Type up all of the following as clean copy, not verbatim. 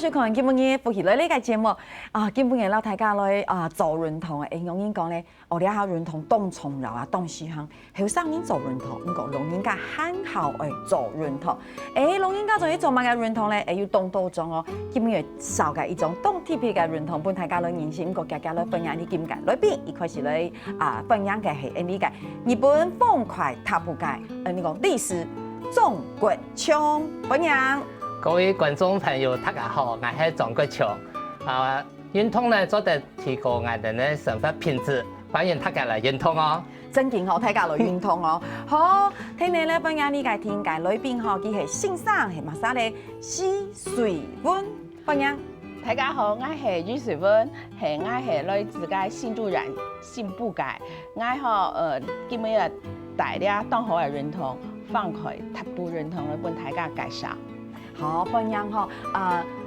收看今晡日福喜来呢个节目啊！今晡日老大家来做运动的，用人讲咧，学了下运动动重要啊，动时行，后生人做运动，不过老人家很好诶做运动。老人家做去做乜嘅运动咧？要动多种哦。今晡日少嘅一种动特别嘅运动，本大家来认识，不过家家来分享啲見解。裏邊一開始嚟分享嘅係呢個日本風快踏步界呢個歷史鍾國昌分享。各位觀眾朋友，大家好，我係鍾國昌。運動呢，做得提高我哋嘅生活品質，歡迎大家來運動哦。真勁好，大家來運動哦。好，聽你咧分享呢個天界裏邊嗬，佢係欣賞係乜嘢咧？施水溫分享。大家好，我係于水溫，係我係來自個新竹縣新埔界，我今日帶啲當好嘅運動，放開踏步運動嚟幫大家介紹。好，分享哈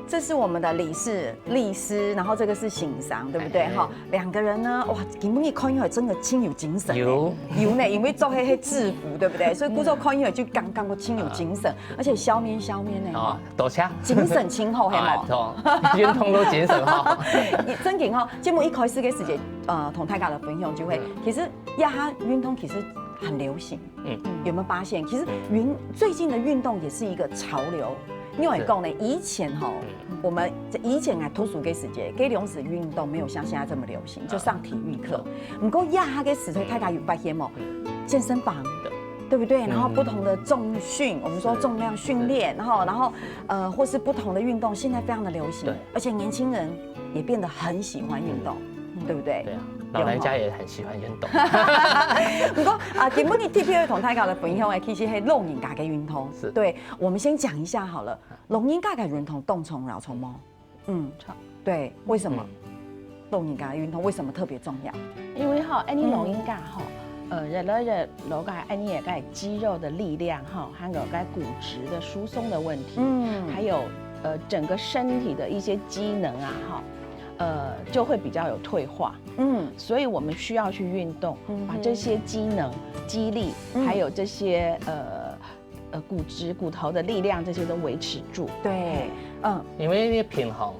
這是我們的理師，然後這個是欣賞，對不對哈？兩個人呢，哇，今晡日看起來真的超有精神，有呢，因為做黑制服，對不對？所以故作看起來就剛剛個超有精神，而且笑面呢。哦，多謝。精神清好，係冇？運動都精神好。真勁哈！節目一開始嘅時間，同大家的分享就會，其實呀，運動其實很流行，有沒有發現？其實最近的運動也是一個潮流。因為講呢，以前哈，我們以前係讀書嘅時間，嗰種時運動沒有像現在這麼流行，就上體育課。不過呀，嘅時候大家有發現冇？健身房，對不對？然後不同的重訓，我們說重量訓練，然後或是不同的運動，現在非常的流行，而且年輕人也變得很喜歡運動，對不對？對啊。老人家也很喜歡運動。不過今晡日特別同大家來分享的，其實係老人家嘅運動。對，我們先講一下好了。老人家嘅運動動從擾從麼？對，為什麼？老人家嘅運動為什麼特別重要？因為你老人家日老個你也個肌肉的力量還有個骨質的疏鬆的問題，還有整個身體的一些機能就會比較有退化，所以我們需要去運動，把這些機能、肌力，還有這些骨質、骨頭的力量，這些都維持住。對，因為你平衡，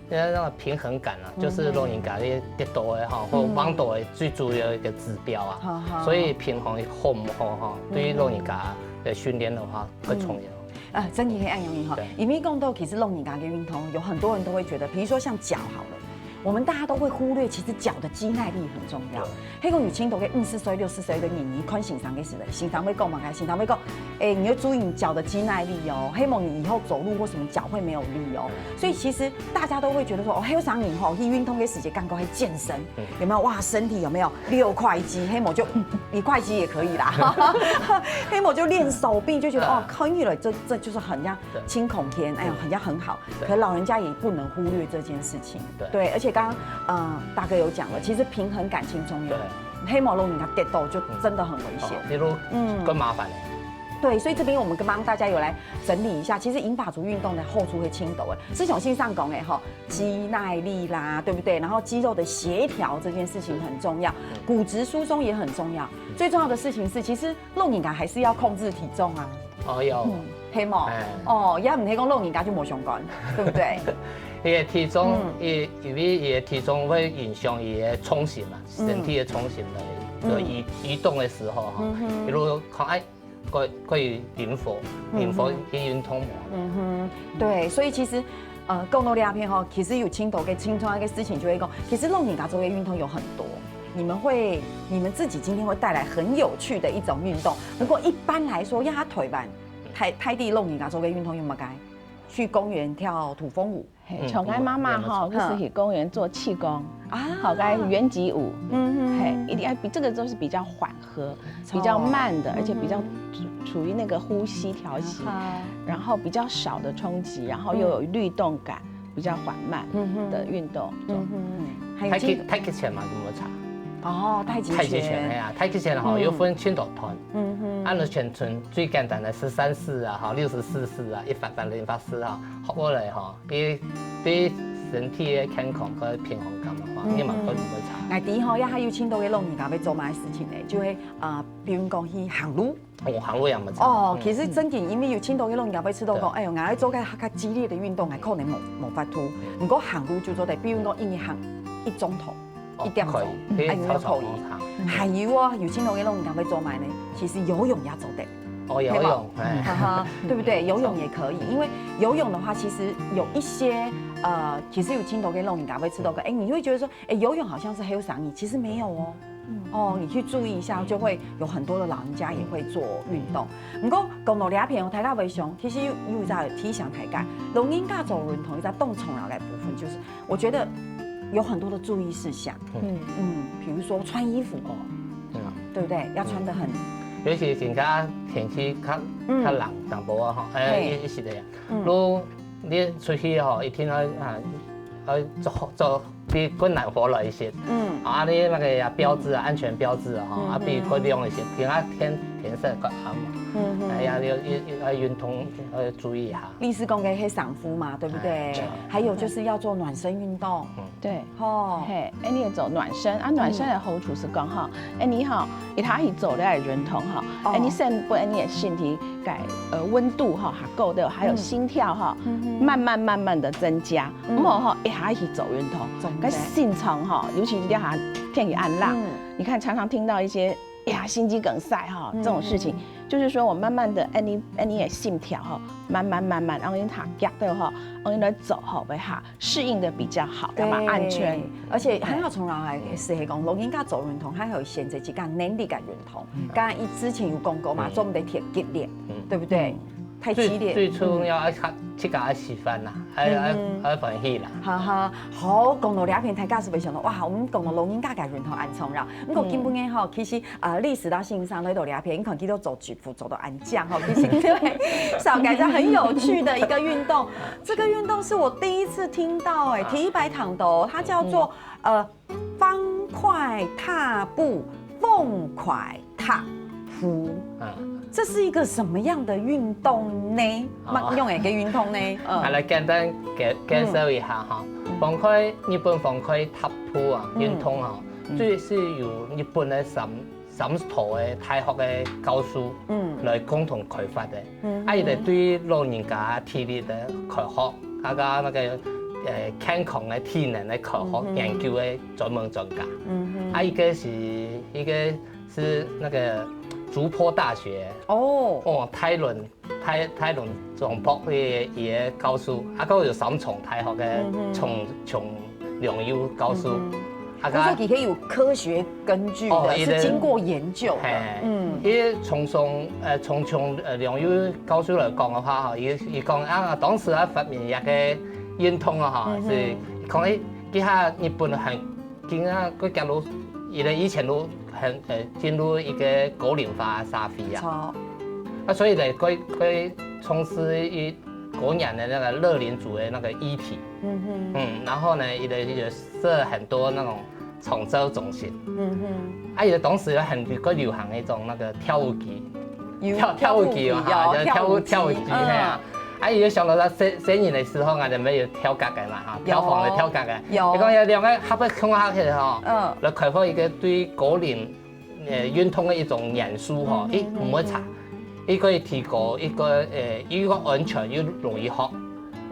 那個平衡感啊，就是老人家的跌倒的或彎倒的最主要一個指標啊，所以平衡好唔好對於老人家的訓練的話很重要。真的很按用意哈，因為講到其實老人家嘅運動，有很多人都會覺得，比如說像腳好了，我們大家都會忽略，其實腳的肌耐力很重要。迄個有青頭嘅54歲、60歲的年看欣賞嘅時候，欣賞會講嘛，欣賞會講，你要注意你腳的肌耐力哦，希望你以後走路或什麼腳會沒有力哦。所以其實大家都會覺得說，後生人去運動嘅時間，剛剛去健身，有沒有哇？身體有沒有6塊肌？黑某就1塊肌也可以啦。黑某就練手臂，就覺得看起來這就是很像青孔天，哎呀，很像很好。可老人家也不能忽略這件事情，對，而且剛剛大哥有講了，其實平衡感情重要。黑毛龍人家跌倒就真的很危險，例如更麻煩。對，所以這邊我們幫大家有來整理一下，其實銀髮族運動的後處會青抖誒，思想性上講誒肌耐力啦，對不對？然後肌肉的協調這件事情很重要，骨質疏鬆也很重要。最重要的事情是，其實老人家還是要控制體重啊。有。黑毛而家唔係講老人家就冇相關，對不對？伊個體重，因為伊個體重會影響伊個重心嘛，身體的重心的移動的時候比如看可以靈活去運動嘛。對，所以其實講到呢邊其實有青島嘅青春嘅事情就會講，其實老人家做嘅運動有很多，你們自己今天會帶來很有趣的一種運動。不過一般來說，要他腿板太地老人家做嘅運動有乜解？去公園跳土風舞。從我媽媽就是去公園做氣功好個圓脊舞，一定要這個都是比較緩和、比較慢的，而且比較處於那個呼吸調息，然後比較少的衝擊，然後又有律動感，比較緩慢的運動。太極拳嘛，有冇查？太極拳係啊，太極拳有分青島團，按照全村最簡單的13式64式100連發式學過嚟對身體嘅健康和平衡感你嘛可唔会差。外地吼也还有青岛嘅老人家要做乜事情呢？就係比如講去行路。行路也冇差。哦，其實真嘅，因為有青島嘅老人家要知道講，哎呦，我做較激烈嘅運動，係可能冇法度。不過行路就做得，比如講一日行1鐘頭，1點鐘，可以。還有啊，有青島嘅老人家要做乜呢？其實游泳也做得。哦，游泳，對不對？游泳也可以，因為游泳的話，其實有一些其實有青島嘅老人家會知道個，哎，你會覺得說，哎，游泳好像是很有傷益，其實沒有哦。哦，你去注意一下，就會有很多的老人家也會做運動。不過講到兩片，大家會想，其實有在提醒大家，老人家做運動，在動重要的部分，就是我覺得有很多的注意事項。比如說穿衣服，對不對？要穿得很。尤其而家天氣較冷淡薄啊，嗬，是的呀。如你出去嗬，一天做比困難活了一些。你那個標誌啊，安全標誌啊，比較亮一些。天色較暗嘛。哎呀，要運動要注意一下。你是講嘅係上腹嘛，對不對？還有就是要做暖身運動。對，嘿，你也走暖身啊，暖身的好處是講哈，你哈，一他去走咧運動哈，你身部你的身體溫度哈還夠的，還有心跳哈，慢慢的增加。一他去走運動，跟心腸哈，尤其是下天氣暗冷，你看常常聽到一些心肌梗塞哈這種事情，就是說我慢慢的你的心跳哈，慢慢，然後你他腳的哈，然後你來走哈，為哈適應的比較好，對嘛安全。而且還要從來是講，老人家做運動，還有選擇一個能力嘅運動。剛剛之前有講過嘛，做唔得太激烈，對不對？太激烈。最初要去搞示範啦，要分析啦。好，講到兩片，大家是會想到，哇，我們講到老人家嘅運動安重要。不過基本嘅吼，其實歷史到現上，呢度兩片，你可能見到走局部走到安將哈，其實對，小改造很有趣的一個運動。這個運動是我第一次聽到，體育百堂的哦，它叫做方塊踏步，鳳塊踏步。這是一個什麼樣的運動呢？乜用嘅運動呢？來簡單介紹一下哈。日本方塊踏步啊，運動啊，最是由日本嘅三所嘅大學嘅教授來共同開發嘅。伊哋對老人家體力嘅開發，那個健康嘅體能嘅開發研究嘅專門專家。一個是那個。竹坡大學泰倫總博嘅教授，個有三重大學嘅從良優教授，佢說佢可以有科學根據的，是經過研究的。從良優教授來講嘅話，佢講當時發明一個運動啊，是講佢下日本很見佢假如以前都。進入一個高齡化社會啊，所以呢，佢從事於嗰年的那個樂齡組的那個議題，然後呢，也設很多那種創造中心，也當時很流行一種那個跳舞機，跳舞機嘛，跳舞機也想到他生日的時候，我哋咪要跳格嘅嘛，哈，跳房嚟跳格嘅。你講有兩個合不空下去嗬，來開發一個對高齡運動嘅一種元素嗬，唔會差，可以提高一個安全又容易學。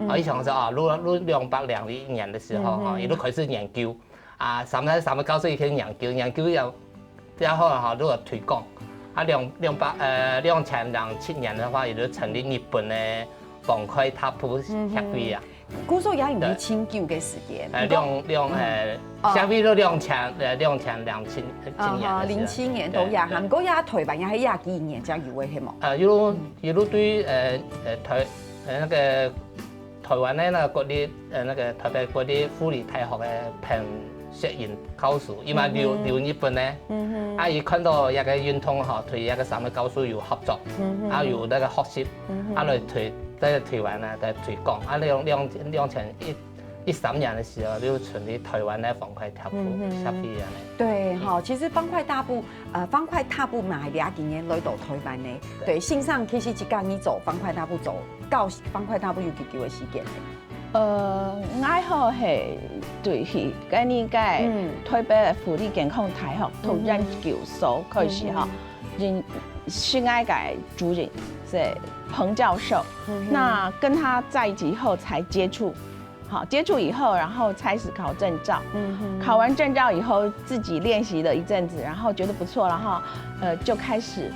我想說如200年的時候哈，亦都開始研究三個教授已經研究然後哈，如果推廣2007年的話，亦都成立日本嘅方塊踏步協會啊。嗰時候也係你清究嘅時間。協會都2007年。07年到廿，韓國也台灣也係廿幾年才有嘅係冇。一路對那個台灣的那個特別嗰啲護理大學嘅彭雪瑩教授，因為留日本咧，伊看到一個運動嗬，同一個三個教授有合作，有那個學習，來在台灣呢在推廣。2013年的時候，就成立台灣的方塊踏步協會啊。對，哈，其實方塊踏步嘛係廿幾年來到台灣的。對，線上其實一間你走方塊踏步走到方塊踏步有幾久的時間？爱好係對佢嗰啲嘅推俾福利健康大學同研究所開始哈，人是愛嘅主任是彭教授，那跟他在一起以後才接觸。好，接觸以後，然後開始考證照。考完證照以後，自己練習了一陣子，然後覺得不錯，然後就開始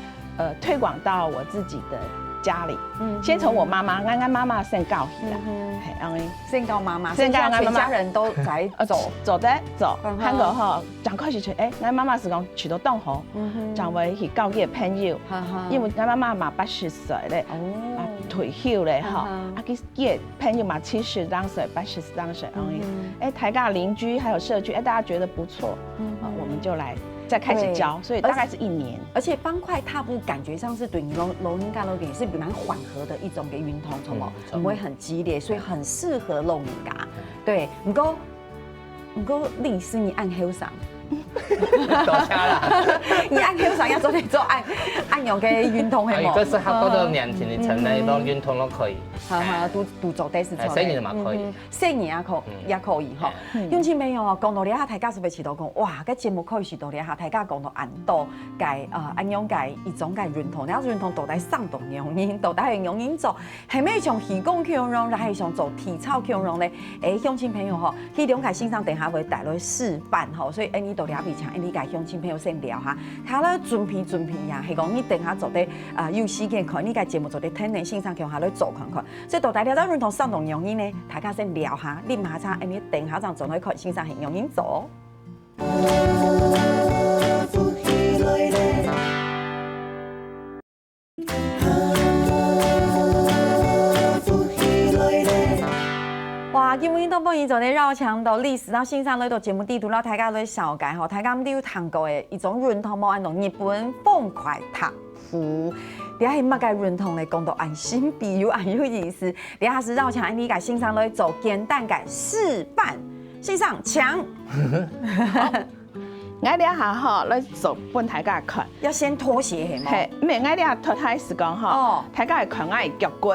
推廣到我自己的家裡。先從我媽媽，啱媽媽先教起啦，係，先教媽媽，先教全家人都在走，香港嗬，就開始啱媽媽是講去到東河，就會去教佢朋友，因為啱媽媽嘛80歲咧。退休咧哈，佢朋友嘛70多歲，80多歲，台家鄰居還有社區，大家覺得不錯，我們就來再開始教，所以大概是1年。而且方塊踏步感覺上是對你老人家也是蠻緩和的一種嘅運動，不會很激烈，所以很適合老人家。對，不過你是你按後上。多謝啦！你按後上要做你做按樣嘅運動係冇？這是好多年輕的城內當運動都可以。都做第四錯。細年嘛可以，細年也可以哈。鄉親朋友啊，講到呢下，大家是不是知道講哇？個節目開始到呢下，大家講到按到計按樣計一種計運動，然後運動到底上動用因，到底係用因做，係咪像氣功強容，還係像做體操強容咧？鄉親朋友嗬，去了解欣賞等下會帶來示範吼，所以你到了邊場，你甲鄉親朋友先聊下，睇下準備呀，係講你等下做啲有時間看，你個節目做啲聽人欣賞強下嚟做看。所以到底了解運動上動用因呢？大家先聊下，你下餐，你等下就做嚟看欣賞係用因做。哇！今日都幫伊做啲繞牆道歷史，然後欣賞嚟到節目地圖，然後大家嚟了解吼，大家唔都有談過嘅一種運動，冇按照日本方塊踏步。你係乜嘅運動嚟講到按新比又按有意思，你下是繞牆，你個欣賞嚟做簡單嘅示範，欣賞牆。我哋下吼來做本大家看，要先脫鞋係嗎？係，唔係我哋下脫胎時講吼，大家看我嘅腳骨，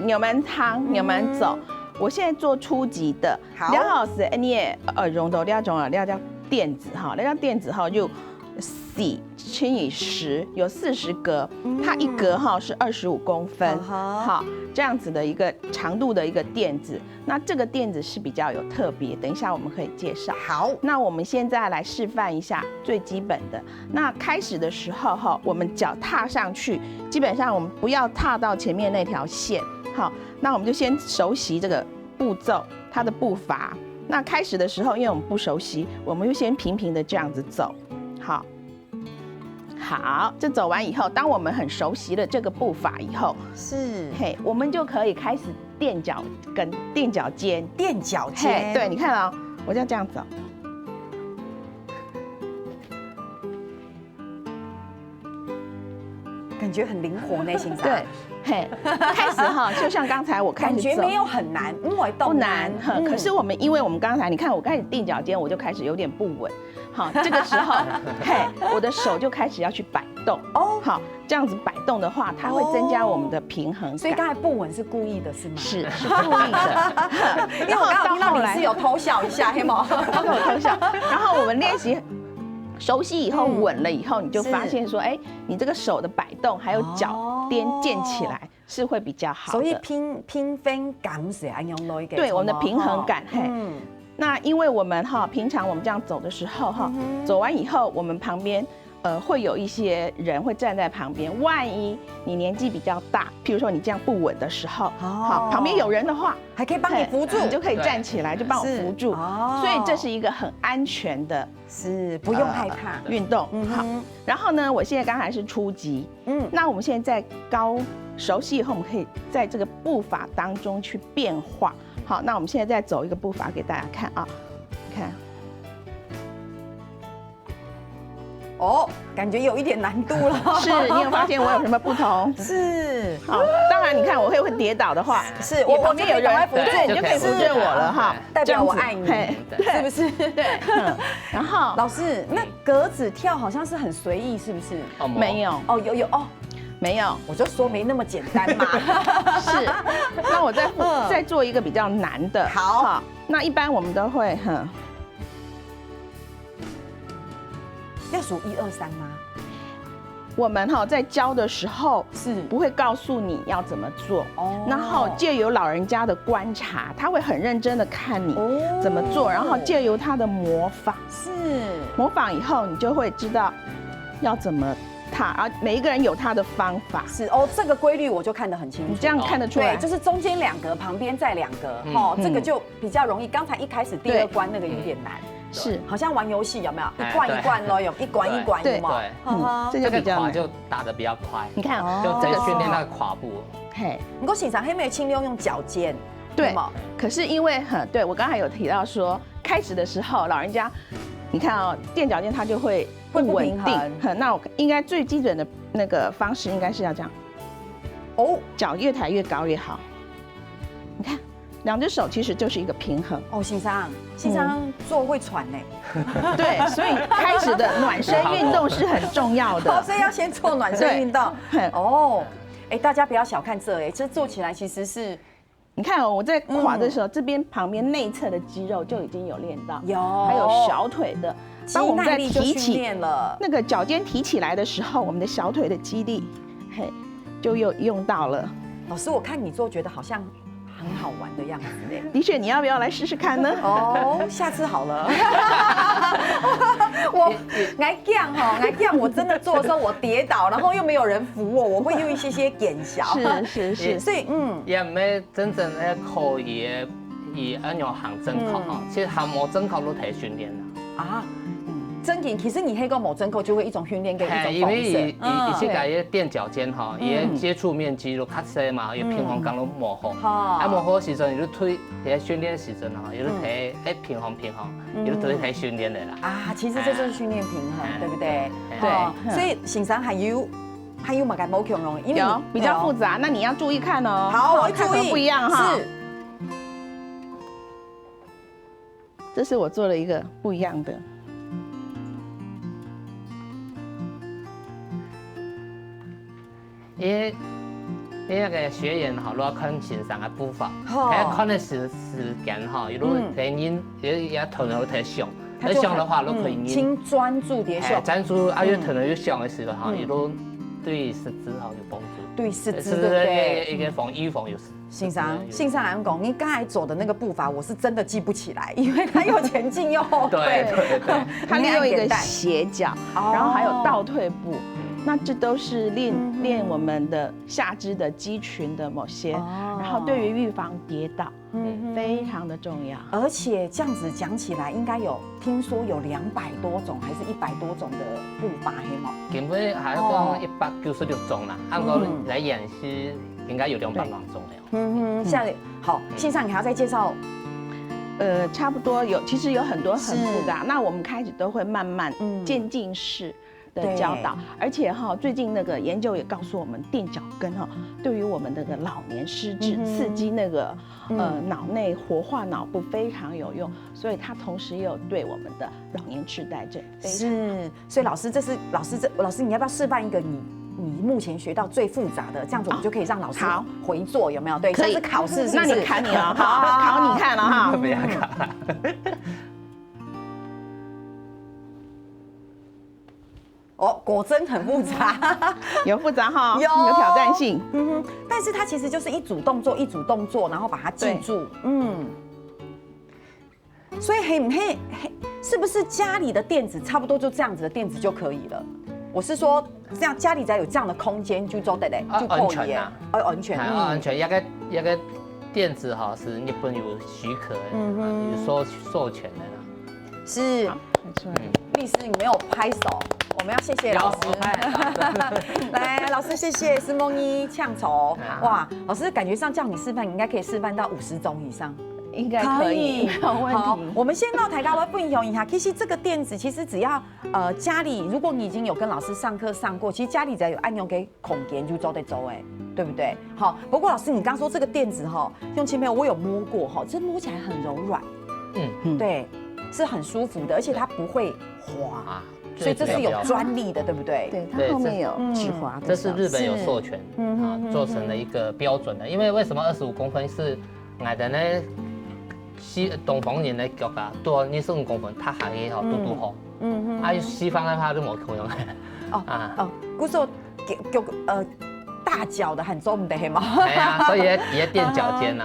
有門趟，有門走。我現在做初級的，然後是你耳用到兩種兩條墊子哈，兩條墊子哈就4乘以10，有40格，它一格哈是25公分，好，這樣子的一個長度的一個墊子。那這個墊子是比較有特別，等一下我們可以介紹。好，那我們現在來示範一下最基本的。那開始的時候哈，我們腳踏上去，基本上我們不要踏到前面那條線。好，那我們就先熟悉這個步驟，它的步伐。那開始的時候，因為我們不熟悉，我們就先平平的這樣子走。好，這走完以後，當我們很熟悉了這個步伐以後，是，嘿，我們就可以開始墊腳跟、墊腳尖、墊腳尖。對，你看啊，我就這樣走。感覺很靈活呢，欣賞。對，嘿，開始哈，就像剛才我開始感覺沒有很難，因為不難。可是因為我們剛才，你看我開始墊腳尖，我就開始有點不穩。好，這個時候，嘿，我的手就開始要去擺動。哦，好，這樣子擺動的話，它會增加我們的平衡感。所以剛才不穩是故意的，是嗎？是故意的。因為我剛好聽到你是有偷笑一下，黑毛，都有偷笑。然後我們練習熟悉以後，穩了以後，你就發現說，哎，你這個手的擺動還有腳踮健起來是會比較好的。所以平衡感是按樣來嘅。對，我們的平衡感，嘿。那因為我們平常我們這樣走的時候走完以後，我們旁邊會有一些人會站在旁邊，萬一你年紀比較大，譬如說你這樣不穩的時候，好，旁邊有人的話，還可以幫你扶住，你就可以站起來，就幫我扶住。所以這是一個很安全的，是不用害怕運動。好，然後呢，我現在剛才是初級，那我們現在高熟悉以後，我們可以在這個步伐當中去變化。好，那我們現在再走一個步伐給大家看啊，看。哦，感覺有一點難度了。是，你有發現我有什麼不同？是，好，當然你看我會跌倒的話，是我旁邊有人來扶住，你就可以扶住我了哈，代表我愛你，是不是？對。然後老師，那格子跳好像是很隨意，是不是？沒有。哦，有哦。没有，我就说没那么简单嘛。是。那我再做一个比较难的。好，那一般我们都会要数1、2、3吗？我们在教的时候是不会告诉你要怎么做，然后借由老人家的观察，他会很认真的看你怎么做，然后借由他的模仿，模仿以后你就会知道要怎么踏，每一个人有他的方法。这个规律我就看得很清楚，你这样看得出来，对，就是中间2格，旁边再2格，这个就比较容易。刚才一开始第2关那个有点难。是，好像玩游戏有没有？一关一关咯，有一关一关有吗？对，这个垮就打得比较快。你看，就这个训练那个胯部。嘿，不过欣赏黑妹轻溜用脚尖，对。可是因为对我刚才有提到说，开始的时候老人家，你看垫脚尖他就会不稳定。那我应该最基本的那个方式应该是要这样，脚越抬越高越好。你看。2只手其实就是一个平衡欣赏做会喘呢。对，所以开始的暖身运动是很重要的。所以要先做暖身运动。大家不要小看这做起来其实是，你看我在垮的时候，这边旁边内侧的肌肉就已经有练到，还有小腿的。当我们在提起那个脚尖提起来的时候，我们的小腿的肌力，就又用到了。老师，我看你做，觉得好像很好玩的样子嘞。的确，你要不要来试试看呢？下次好了。我爱讲我真的做的时候我跌倒，然后又没有人扶我，我会用一些减小。是，所以也没真正的考以按照行针考其实行模针考都可以训练的啊。真紧，其实你黑个某针扣就会一种训练跟一种因为以前个垫脚尖伊接触面积就较细嘛，伊平衡感都模糊。模糊时阵，伊就推喺训练时阵伊就睇平衡，伊就睇训练的啦。其实这就是训练平衡，对不对？对，所以欣赏还有嘛个冇强容易，因为有比较复杂，那你要注意看哦。好，我会注意，不一样哈。是，这是我做了一个不一样的。那个学员如果看欣赏的步伐，看的时间如果睇人也头脑太上，太上的话，都可以请专注啲上。专注又头脑又上的时候，伊都对四肢有帮助。对四肢，对不对？一个预防有。欣赏来讲，你刚才走的那个步伐，我是真的记不起来，因为它又前进又后退。对，它利用一个斜脚，然后还有倒退步。那这都是练我们的下肢的肌群的某些，然后对于预防跌倒，非常的重要。而且这样子讲起来，应该听说有200多种还是100多种的步伐，黑毛。根本还讲196种啦，按照来演是应该有200多种的。现在好，线上你还要再介绍。差不多其实有很多很复杂，那我们开始都会慢慢渐进式的教导，而且最近那个研究也告诉我们，垫脚跟对于我们那个老年失智、刺激那个脑内活化脑部非常有用，所以它同时也有对我们的老年痴呆症是。所以老师你要不要示范一个你目前学到最复杂的，这样子我们就可以让老师回做，有没有？对，可以考试，那你考你了，好，考你看了哈，不要考。果真很复杂，有复杂哈，有挑战性。但是它其实就是一组动作，然后把它记住。所以是不是家里的垫子差不多就这样子的垫子就可以了？我是说，这样家里只要有这样的空间就做得嘞，就可以啊，安全。安全，一个垫子是日本有许可的，有授权的啦。是，没错。律师，你没有拍手，我们要谢谢老师。来，老师谢谢施梦一呛筹。哇，老师感觉上叫你示范，你应该可以示范到50种以上。应该可以，没有问题。好，我们先到台高来分享一下。其实这个垫子，其实只要家里，如果你已经有跟老师上课上过，其实家里只要有按钮给空间就走得走，对不对？好，不过老师你刚说这个垫子用轻朋友我有摸过这摸起来很柔软，对，是很舒服的，而且它不会滑。所以这是有专利的，对不对？对，它后面有止滑的。这是日本有授权做成了一个标准的。因为什么25公分是我哋呢东方人的腳啊，多25公分，它行嘅嘟好。西方的話都冇咁樣。古時候大腳的很重的，係嘛？係啊，所以也墊腳尖啦。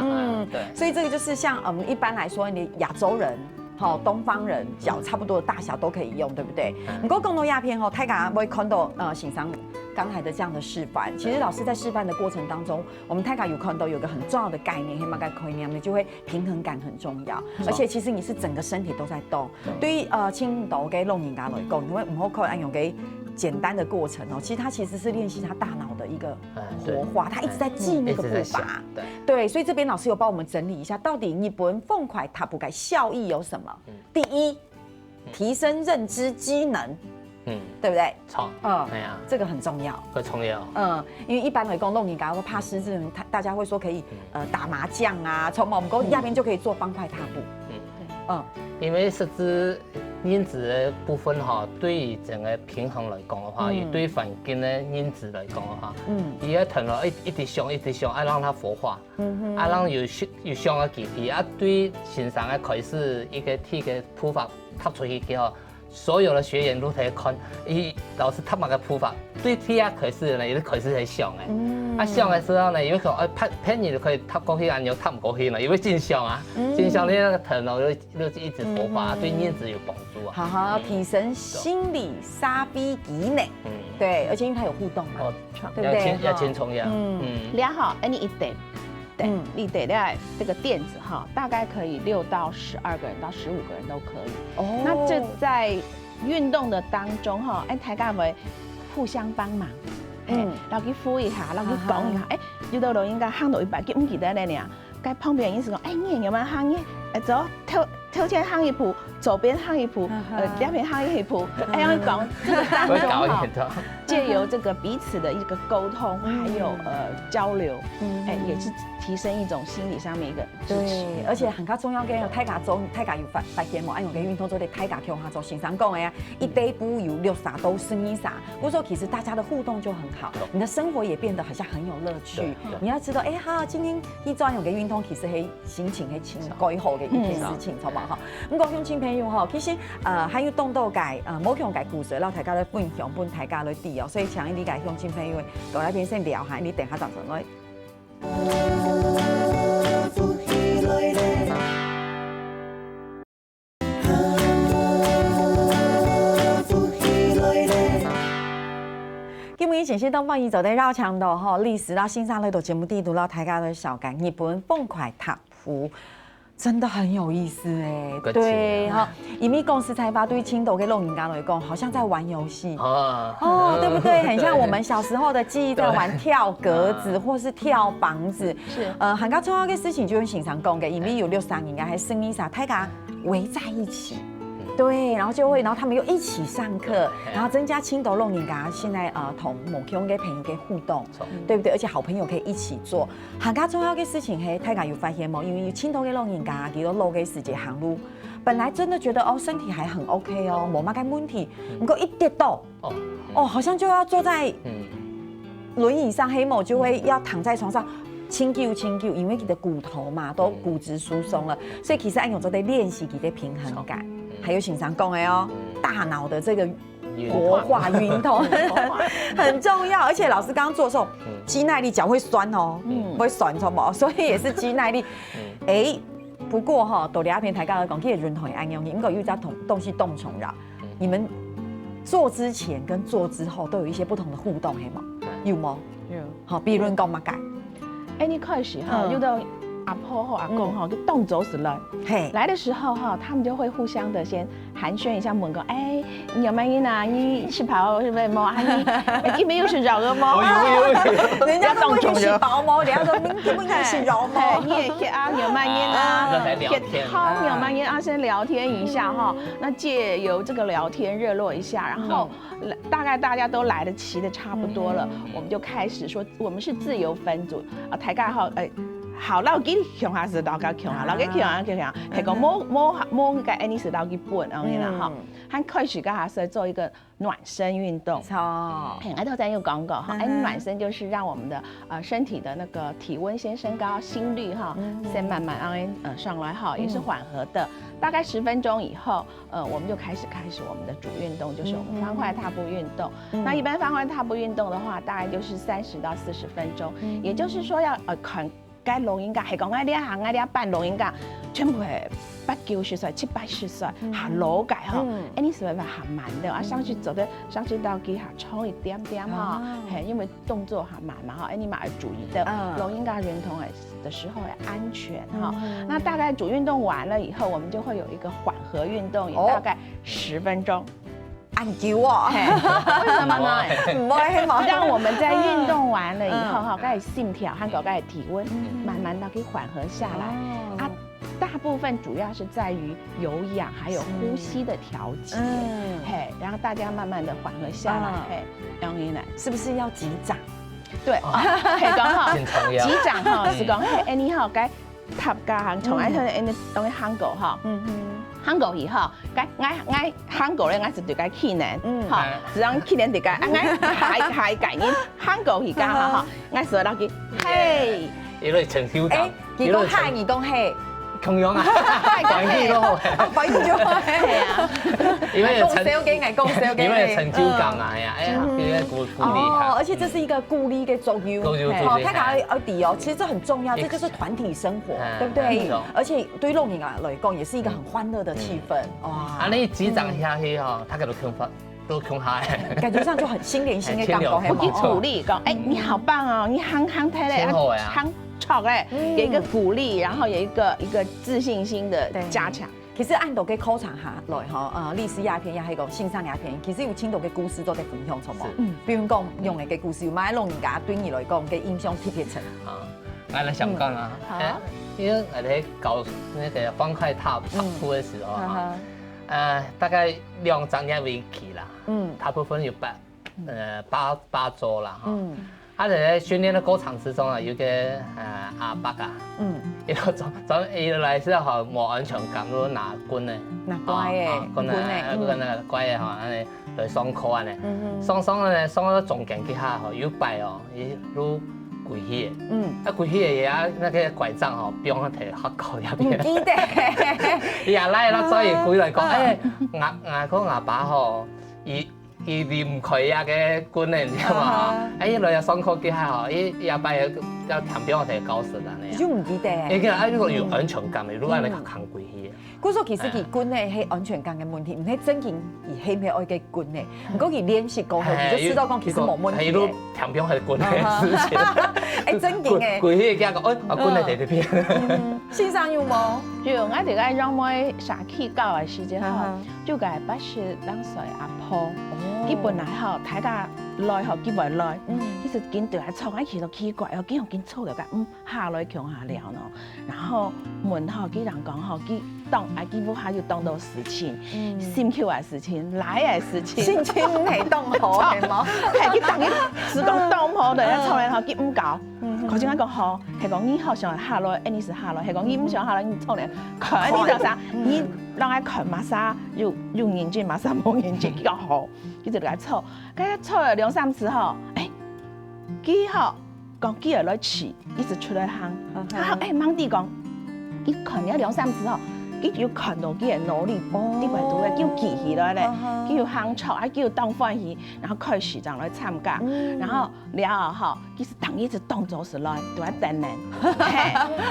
對。所以這個就是像一般來說，你亞洲人。東方人腳差不多的大小都可以用，對不對？不過講到鴉片大家會看到欣賞剛才的這樣的示範。其實老師在示範的過程當中，我們大家有看到有個很重要的概念，黑馬概念，你就會平衡感很重要。而且其實你是整個身體都在動。對於青島嘅老人家來講，因為唔好靠按用嘅簡單的過程其實它其實是練習他大腦的一個活化，他一直在記那個步伐。對，所以這邊老師有幫我們整理一下，到底日本鳳塊塔布改效益有什麼？第一，提升認知機能，對不對？錯，這個很重要，很重要。因為一般來講，老人家會怕失智，大家會說可以打麻將啊，從我們講鴉片就可以做方塊塔布。因為實質因子的部分對於整個平衡來講的話，也對環境的因子來講的話，伊要停落一直上，要讓它活化，要讓有上嘅記憶，對欣賞嘅開始一個體嘅鋪法踏出去之後，所有的學員都可以看，老師踏埋嘅鋪法，對體啊開始呢，有啲開始係上嘅，上嘅時候呢，有時候偏你就可以踏過去，又踏唔過去了，因為真上啊，真上你那個停落就一直活化，對因子有幫助啊。好，提升心理沙飛技能，對，而且因為它有互動嘛，對不對？要輕重要，良好，你一點。对，你得在这个垫子大概可以6到12个人到15个人都可以。那这在运动的当中大家会互相帮忙，然後去扶一下，然後去講一下，有的老人家行到一半，佢唔記得咧呢，跟旁邊人是講，你有沒有行嘅？走，頭前行一步，左邊行一步，兩邊行一步，要講這個當中借由這個彼此的一個溝通，還有交流，也是提升一種心理上面一個支持。對，而且很加重要嘅，大家有發現冇？按用嘅運動做啲大家強下做，先生講嘅呀，一地步有6啥都2啥。我說其實大家的互動就很好，你的生活也變得好像很有樂趣。你要知道，好，今天一做按用嘅運動，其實係心情係情改好嘅一件事情，好唔好？咁講鄉親朋友其實還有動到解冇強解故事，讓大家來分享，幫大家來知哦。所以請你解鄉親朋友，到那邊先聊下，你等下就上來。今日前先東方就在繞牆度歷史啦，欣賞呢度節目地圖啦，大家都小解日本鳳塊塔布。真的很有意思對以咪講食材法對青島嘅老人家來講，好像在玩遊戲對不對？很像我們小時候的記憶，在玩跳格子或是跳房子。是很加重要嘅事情就用欣賞講嘅，以咪有6、3人還是2、3，大家圍在一起。對，然後他們又一起上課，然後增加青島老人家現在同某區嘅朋友嘅互動，對不對？而且好朋友可以一起做。更加重要嘅事情係，大家有發現冇？因為青島嘅老人家佢都老嘅時節行路，本來真的覺得身體還很 OK 冇乜嘅問題，不過一跌倒，好像就要坐在輪椅上，黑某就會要躺在床上。清救，因為佢的骨頭嘛都骨質疏鬆了，所以其實按用做在練習佢的平衡感，還有欣賞講的大腦的這個活化運動很重要。而且老師剛剛做的時候，肌耐力腳會酸會酸錯冇，所以也是肌耐力。不過多啲鴉片大家講，其實人同係按用，因為有隻東西動蟲擾，你們做之前跟做之後都有一些不同的互動，係嗎？有冇？有。比如講乜解？你開始有的阿婆或阿公就動走死了。來的時候他們就會互相的先寒暄一下，問個你有沒有呢？你吃飽是不是冇？你沒有吃飽了嗎？人家都會去吃飽嗎？人家都你不應該吃飽嗎？你也有沒有呢？有沒有先聊天一下那借由這個聊天熱絡一下，然後大概大家都來得齊的差不多了，我們就開始說我們是自由分組大家好老几强下是老高强下，老几强下，係講摸個安尼是老幾本咁樣啦哈。佢開始跟下是做一個暖身運動。哦，我頭先有講過哈，暖身就是讓我們的身體的那個體溫先升高，心率哈先慢慢上來哈，也是緩和的。大概10分鐘以後，我們就開始我們的主運動，就是我們方塊踏步運動。那一般方塊踏步運動的話，大概就是30到40分鐘，也就是說要該錄音架係講嗰啲行嗰啲辦錄音架，全部係8、90歲、7、80歲下腦架哈，呢時候行慢的，上去走的上去到機下衝一點點哈，係因為動作行慢嘛哈，你嘛要注意的，錄音架運動的時候要安全哈。那大概主運動完了以後，我們就會有一個緩和運動，也大概10分鐘。按叫我，為什麼呢？唔會嘛，讓我們在運動完了以後哈，該心跳和該體溫慢慢的可以緩和下來。大部分主要是在於有氧還有呼吸的調節，然後大家慢慢的緩和下來，容易呢，是不是要擊掌？對，係講哈，擊掌哈是講係你好該塔家行從愛睇你當你韓國哈。韓國以後，我韓國咧，我是對個去年，哈，是講去年對個，我係概念韓國而家哈，我所到嘅，嘿，因為成就感，佢講嗨，佢講嘿，同樣啊，反應咯，反應咗係啊，因為講小嘅，係講小嘅，因為成就感啊呀，哎呀，因為鼓勵哦，而且這是一個鼓勵嘅作用，哦，大家要底哦，其實這很重要，這就是團體生活，對不對？而且對錄影啊來講，也是一個很歡樂的氣氛，哇！啊，你擊掌下去哈，大家都強發。都強下，感覺上就很心連心嘅感覺，係嘛？鼓勵講，哎，你好棒哦，你夯睇咧，夯錯咧，有一個鼓勵，然後有一個自信心的加強。其實按到嘅考察下來嗬，歷史鴉片也係個線上鴉片，其實有青島嘅故事都在分享出嘛。比如講用嘅故事，有買老人家對你來講嘅印象特別深。啊，我嚟想講啊，因為我哋搞那個方塊踏步嘅時候啊。大概2週為期啦，大部分有八週啦，他在訓練的過程之中啊，有個阿伯啊，一個一來是好冇安全感，如果拿棍咧，拿拐嘅，棍咧拐嘅嚇，安尼來上課安尼，上到中間去下吼，有擺哦，伊如跪起嘅，跪起嘅嘢那個拐杖吼，不用摕學校入邊。唔記得，伊也來啦，所以跪來講，我阿爸吼，伊離唔開啊個棍咧，你知嘛？伊來上課嘅下吼，伊阿爸要談俾我哋教識啦，你。就唔記得。伊個呢個有安全感嘅，如果你行跪起嘅。嗰時其實佢棍咧係安全感嘅問題，唔係真正而係咩愛嘅棍咧。唔過佢練習過後，佢就知道講其實冇問題。係都談俾我哋棍嘅事情。係真嘅嘅。跪起嘅講，我棍喺第邊。線上有冇？有，我哋個讓妹社區教嘅時間吼，就個80啷歲阿婆，佢本來吼大家來吼佢唔來，佢就見到係錯，佢就奇怪，又見又見錯就講，下來強下了咯。然後問吼佢人講吼佢。當啊，幾乎下要當到事情，心跳嘅事情，來嘅事情，心情係當好係冇，係佢當佢是講當好的，一錯咧佢唔搞，佢先講好，係講你好想下來，你是下來，係講你唔想下來，你錯咧，佢你就啥，你讓佢佢馬上又認真，馬上冇認真，佢講好，佢就嚟錯，佢錯了2-3次後，佢好講佢又來試，一直出來行，佢猛啲講，佢看了2-3次後。佢要看到佢嘅努力，啲位度咧叫記起來咧，佢要行錯啊，佢要當歡喜，然後開始就來參加，然後了後佢是當一直動作是來，都係等人，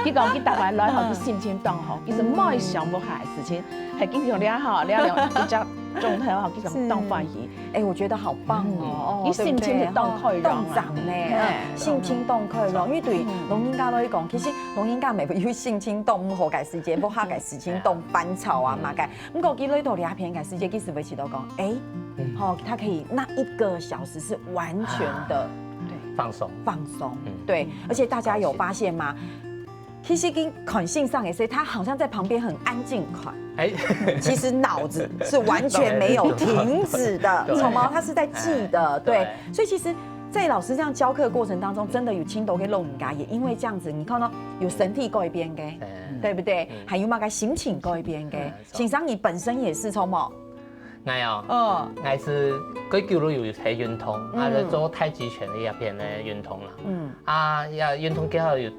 佢講佢大概來後佢心情當好，佢是冇想不下嘅事情，係經常了後一隻狀態後佢就當歡喜。哎，我覺得好棒哦！你心情係當開朗咧，心情當開朗，因為對老人家來講，其實老人家咪會心情當唔好嘅時間，不好嘅事情當煩躁啊嘛嘅。咁過幾內度兩片嘅時間，其實維持到講，哎，好，他可以那1個小時是完全的放鬆，對，而且大家有發現嗎？其實跟款性上也是，他好像在旁邊很安靜款，其實腦子是完全沒有停止的，什麼？他是在記的，對，所以其實在老师这样教课的过程当中，真的有青豆跟肉人家，也因为这样子，你看到有身体改变嘅，对不对？还有嘛个心情改变嘅，欣赏你本身也是从冇。我哦，我是佢叫做有係運動，就做太極拳呢一邊嘅運動啦。也運動之後又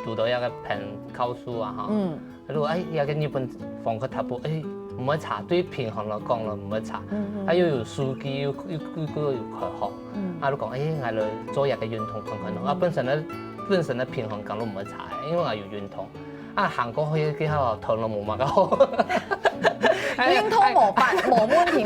讀到一個朋考書啊，如果有個日本放個踏步，唔會查，對平衡嚟講咯唔會查，有數據要佢學，都講我嚟做一個運動看看咯，本身嘅平衡感都唔會查，因為我要運動。韓國去之後頭腦冇乜個好。運動冇辦冇問題，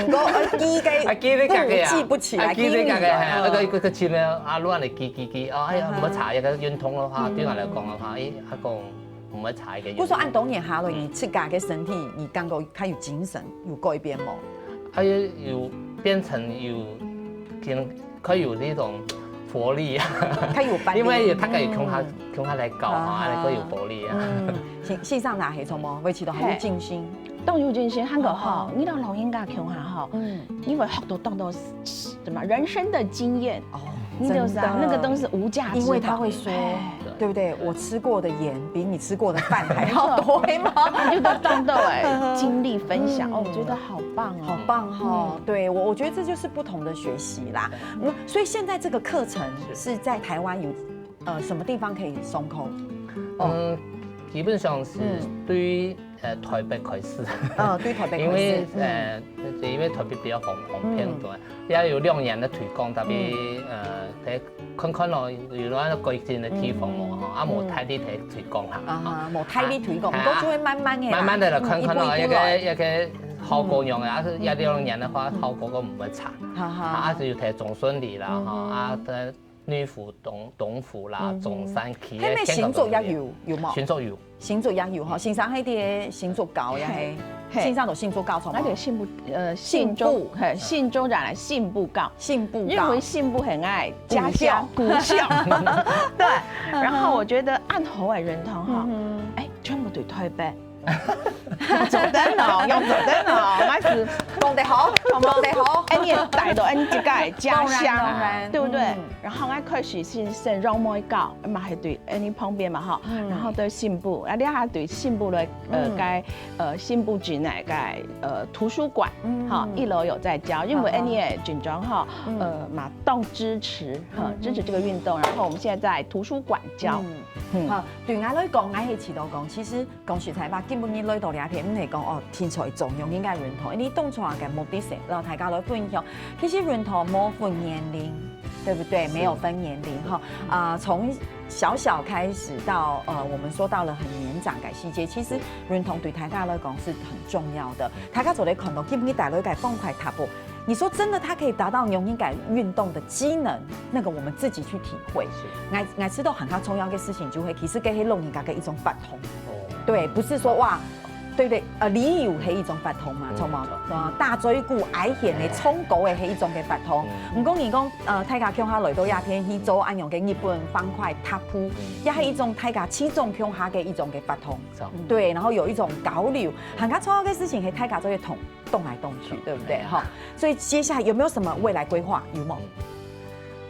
記不起來，記唔來。個前面攞嚟記，唔好查一個運動嘅話，對我嚟講嘅話，一個唔好查嘅。不過按當年下來，你自家嘅身體，你感覺佢有精神有改變冇？有變成佢有呢種活力啊，因為他可以強下來搞啊，佢有活力啊。線上哪係錯冇？維持到好靜心。當有靜心，韓國好，你到老人家強下好，因為學到什麼人生的經驗，你就是那個都是無價之寶。因為他會說，對不對？我吃過的鹽比你吃過的飯還要多嗎？就都當到經歷分享，我覺得好棒哦，好棒哈！對我覺得這就是不同的學習啦。所以現在這個課程是在台灣有什麼地方可以上課？基本上是對於台北開始，對台北開始，因為台北比較方便對，也有2年的推廣，特別看咯，有那個改進的地方冇，冇太啲推廣啦，冇太啲推廣，不過就會慢慢地來看咯，一個效果樣嘅，一2年的話效果都唔會差，就要睇總順利啦，女輔、東輔啦，中山區。係咪新竹也有冇？新竹有，新竹也有嗬。線上喺啲新竹教也係，線上就新竹教從。那個信州人來信部教，認為信部很愛家鄉故鄉。對，然後我覺得按河外人堂哈，全部對台北。要走燈哦，那是講得好，講得好。你帶到你這個家鄉，對不對？然後我開始先讓妹教，嘛係對你旁邊嘛哈，然後對信部，你還對信部的信部局內個圖書館，哈，1樓有在教，因為你也緊張哈，嘛動支持這個運動，然後我們現在在圖書館教。好，對我來講，我係遲到講，其實講實在話，基本你來到兩天，唔係講天才重用應該認同，你當初嘅目的是讓大家來分享，其實認同冇分年齡，對不對？沒有分年齡哈，從小開始到我們說到了很年長嘅細節，其實認同對大家來講是很重要的。大家做嚟看到，基本你大家該放快踏步。你說真的，它可以達到容易感運動的機能，那個我們自己去體會。我知道很重要的事情，就會其實給老人家嘅一種發通。對，不是說哇，對對，鯉魚係一種發通嘛，錯嘛？大椎骨矮顯嘅衝高嘅係一種嘅發通。唔講你講大家向下來到亞片去做按樣嘅日本方塊踏步，也係一種大家起重向下嘅一種嘅發通。對，然後有一種交流，很重要的事情係大家做嘅動來動去，對不對？哈，所以接下來有沒有什麼未來規劃？有冇？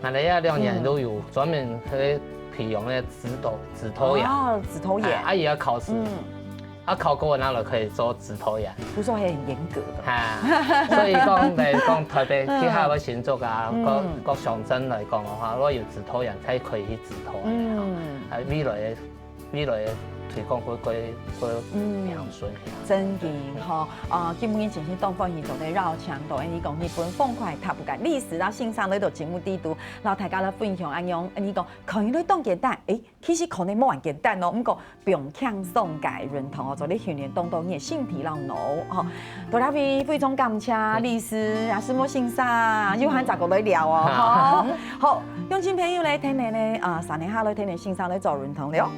那你2年都有專門去培養嘅指頭牙，指頭牙，也要考試，考過那就可以做指頭牙。不是係很嚴格的，所以講台北其他嘅新竹啊，各鄉鎮嚟講嘅話，如果有指頭牙，才可以去指頭牙。未來嘅推廣會良順。真嘅嗬，基本嘅前線當方去做啲繞牆道，你講日本風快踏步嘅歷史啦，線上呢度節目地圖，然後大家咧分享安樣，你講可能你當簡單，其實可能冇咁簡單咯，唔過不用強送介認同做啲訓練當到你嘅身體讓腦嗬。多謝你非常感謝歷史啊，什麼線上要喊雜個來聊哦，好，鄉親朋友咧聽你咧3年下來聽你線上咧做認同了。